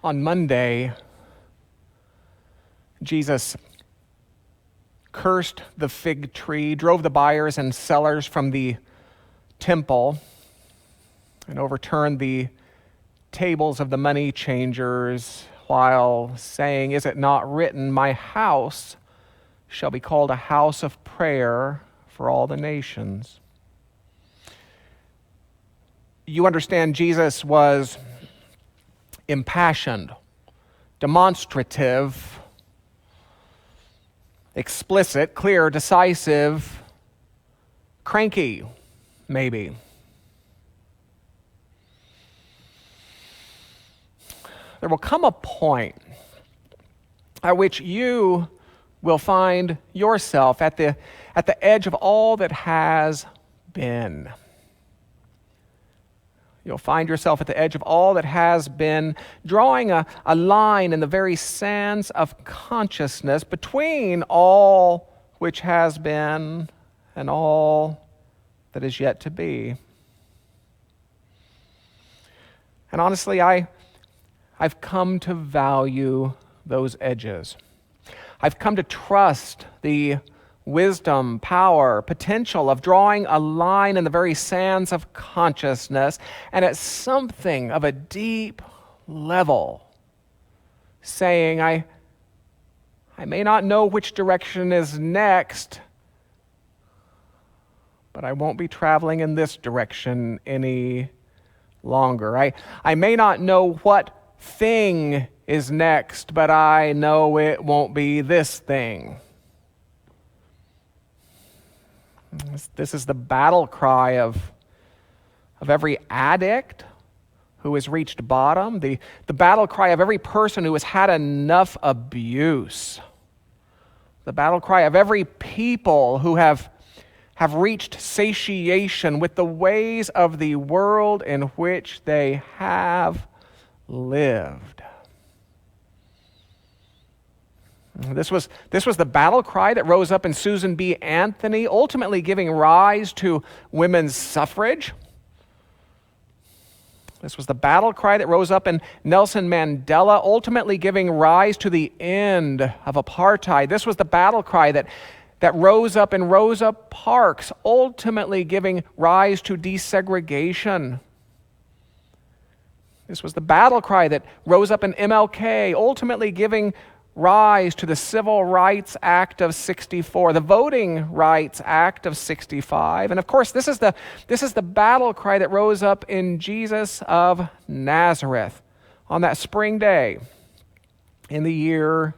On Monday, Jesus cursed the fig tree, drove the buyers and sellers from the temple, and overturned the tables of the money changers while saying, "Is it not written, my house shall be called a house of prayer for all the nations?" You understand, Jesus was impassioned, demonstrative, explicit, clear, decisive, cranky, maybe. There will come a point at which you will find yourself at the edge of all that has been. You'll find yourself at the edge of all that has been, drawing a line in the very sands of consciousness between all which has been and all that is yet to be. And honestly, I've come to value those edges. I've come to trust the wisdom, power, potential of drawing a line in the very sands of consciousness, and at something of a deep level, saying, I may not know which direction is next, but I won't be traveling in this direction any longer. I may not know what thing is next, but I know it won't be this thing. This is the battle cry of every addict who has reached bottom, the battle cry of every person who has had enough abuse, the battle cry of every people who have reached satiation with the ways of the world in which they have lived. This was the battle cry that rose up in Susan B. Anthony, ultimately giving rise to women's suffrage. This was the battle cry that rose up in Nelson Mandela, ultimately giving rise to the end of apartheid. This was the battle cry that rose up in Rosa Parks, ultimately giving rise to desegregation. This was the battle cry that rose up in MLK, ultimately giving rise to the Civil Rights Act of 64, the Voting Rights Act of 65. And of course, this is the battle cry that rose up in Jesus of Nazareth on that spring day in the year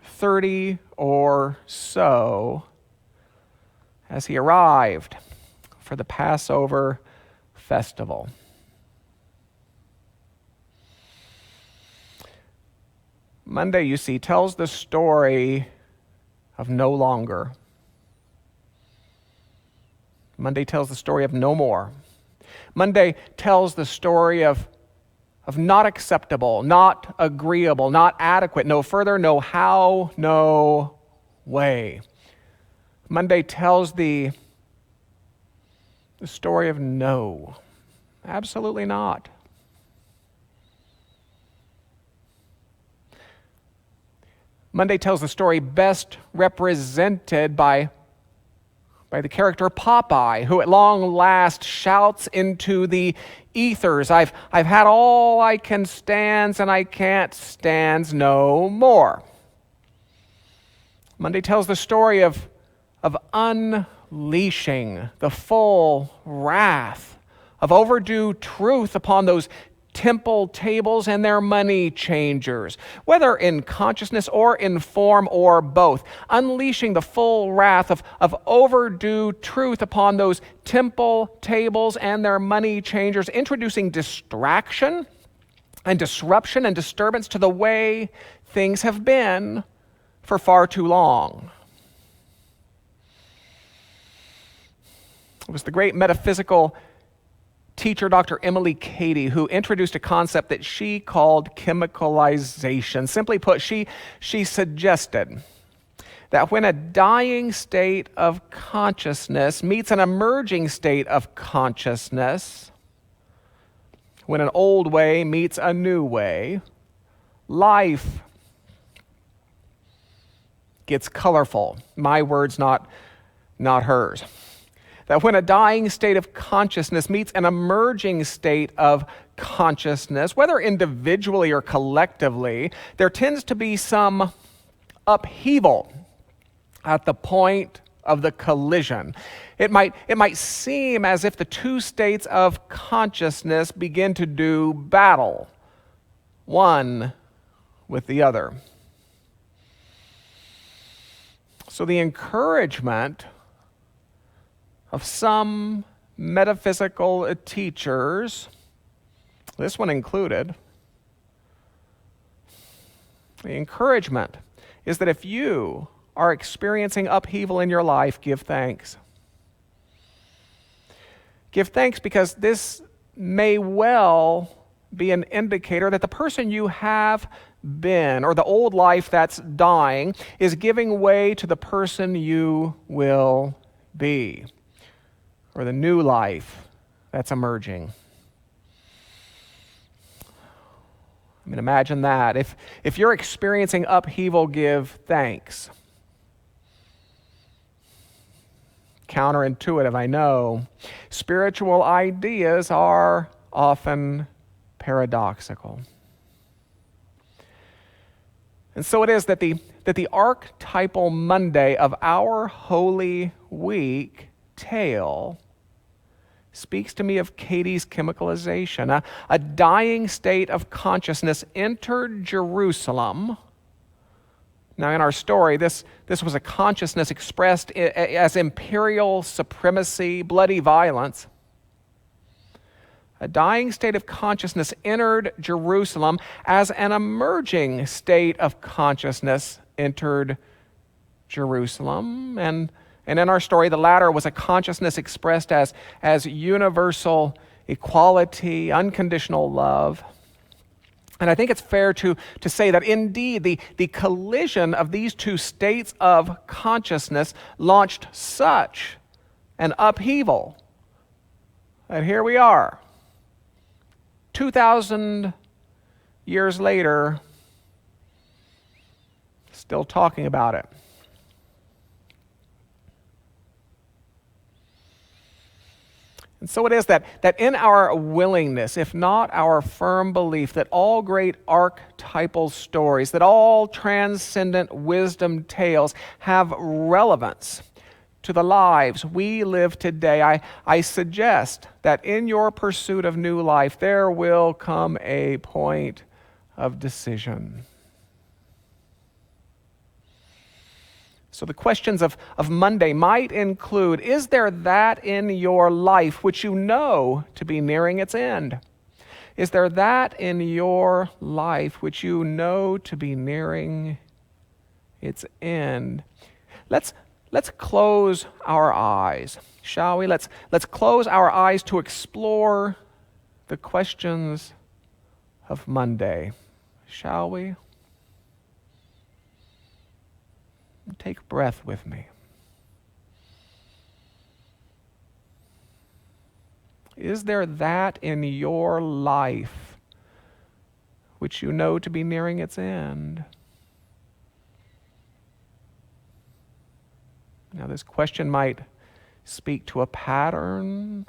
30 or so, as he arrived for the Passover festival. Monday, you see, tells the story of no longer. Monday tells the story of no more. Monday tells the story of not acceptable, not agreeable, not adequate, no further, no how, no way. Monday tells the story of no, absolutely not. Monday tells the story best represented by the character Popeye, who at long last shouts into the ethers, I've had all I can stand, and I can't stand no more. Monday tells the story of unleashing the full wrath of overdue truth upon those temple tables and their money changers, whether in consciousness or in form or both, unleashing the full wrath of overdue truth upon those temple tables and their money changers, introducing distraction and disruption and disturbance to the way things have been for far too long. It was the great metaphysical teacher, Dr. Emily Cady, who introduced a concept that she called chemicalization. Simply put, she suggested that when a dying state of consciousness meets an emerging state of consciousness, when an old way meets a new way, life gets colorful. My words, not hers. That when a dying state of consciousness meets an emerging state of consciousness, whether individually or collectively, there tends to be some upheaval at the point of the collision. It might seem as if the two states of consciousness begin to do battle, one with the other. So the encouragement of some metaphysical teachers, this one included, the encouragement is that if you are experiencing upheaval in your life, give thanks. Give thanks because this may well be an indicator that the person you have been, or the old life that's dying, is giving way to the person you will be, or the new life that's emerging. I mean, imagine that. If you're experiencing upheaval, give thanks. Counterintuitive, I know. Spiritual ideas are often paradoxical. And so it is that the archetypal Monday of our Holy Week tale speaks to me of Katie's chemicalization. A dying state of consciousness entered Jerusalem. Now, in our story, this was a consciousness expressed as imperial supremacy, bloody violence. A dying state of consciousness entered Jerusalem as an emerging state of consciousness entered Jerusalem. And in our story, the latter was a consciousness expressed as universal equality, unconditional love. And I think it's fair to say that indeed the collision of these two states of consciousness launched such an upheaval that here we are, 2,000 years later, still talking about it. And so it is that in our willingness, if not our firm belief, that all great archetypal stories, that all transcendent wisdom tales have relevance to the lives we live today, I suggest that in your pursuit of new life, there will come a point of decision. So the questions of Monday might include, is there that in your life which you know to be nearing its end? Is there that in your life which you know to be nearing its end? Let's close our eyes, shall we? Let's close our eyes to explore the questions of Monday, shall we? Take breath with me. Is there that in your life which you know to be nearing its end? Now, this question might speak to a pattern,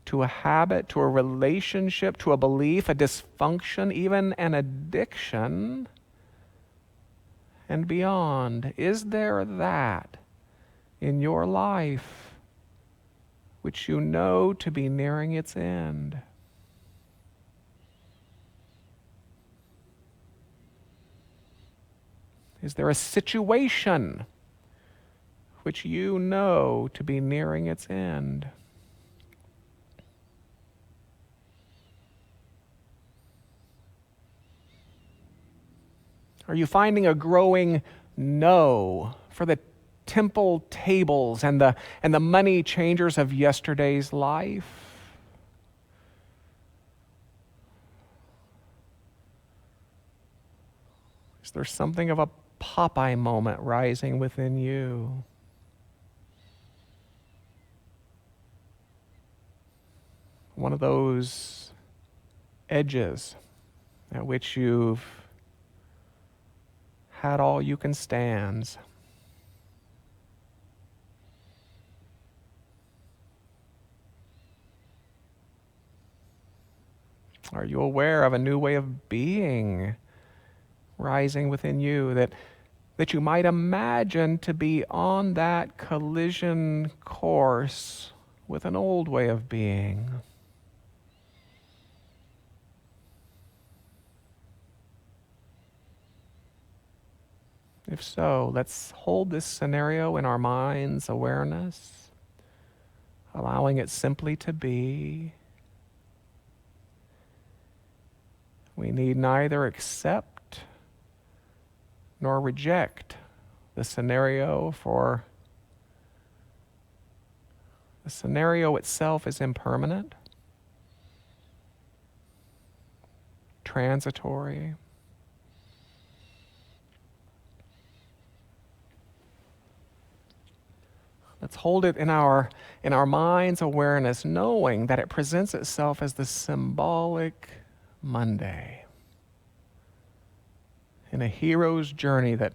to a habit, to a relationship, to a belief, a dysfunction, even an addiction, and beyond. Is there that in your life which you know to be nearing its end? Is there a situation which you know to be nearing its end? Are you finding a growing no for the temple tables and the money changers of yesterday's life? Is there something of a Popeye moment rising within you? One of those edges at which you've had all you can stand. Are you aware of a new way of being rising within you that you might imagine to be on that collision course with an old way of being? If so, let's hold this scenario in our mind's awareness, allowing it simply to be. We need neither accept nor reject the scenario, for the scenario itself is impermanent, transitory. Let's hold it in our mind's awareness, knowing that it presents itself as the symbolic Monday in a hero's journey that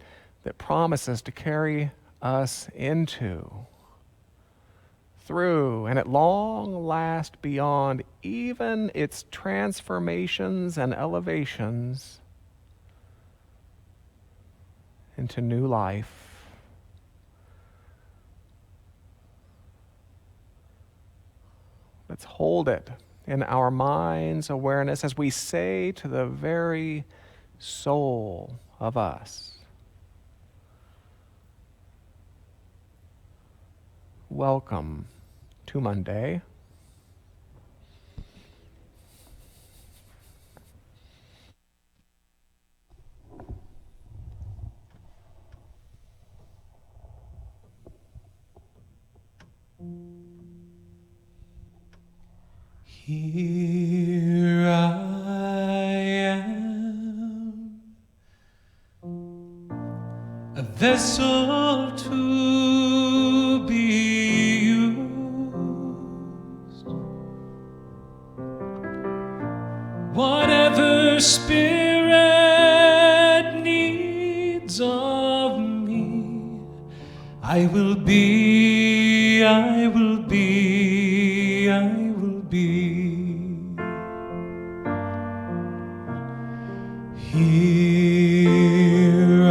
promises to carry us into, through, and at long last beyond even its transformations and elevations into new life. Let's hold it in our mind's awareness as we say to the very soul of us, welcome to Monday. Here I am, a vessel to be used. Whatever Spirit needs of me, I will be, I will be, I will be. Here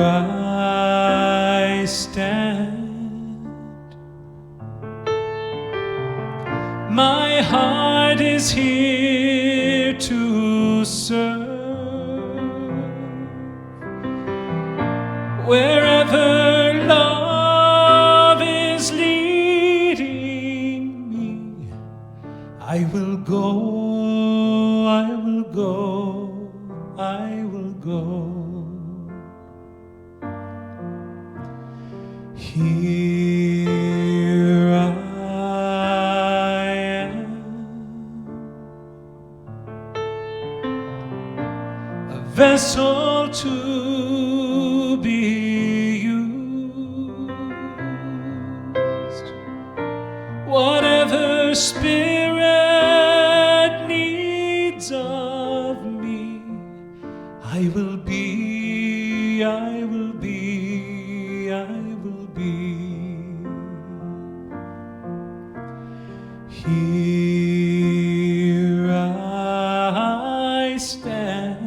I stand. My heart is here to serve. Wherever love is leading me, I will go, I will go, I will go. Here I am, a vessel to be used. Whatever Spirit needs of me, I will be, I will be, I will be. Here I stand.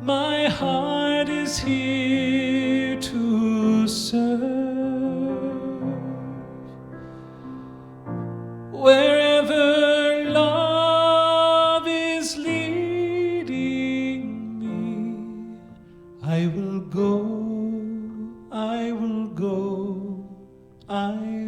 My heart is here to serve. Wherever love is leading me, I will go, I will go, I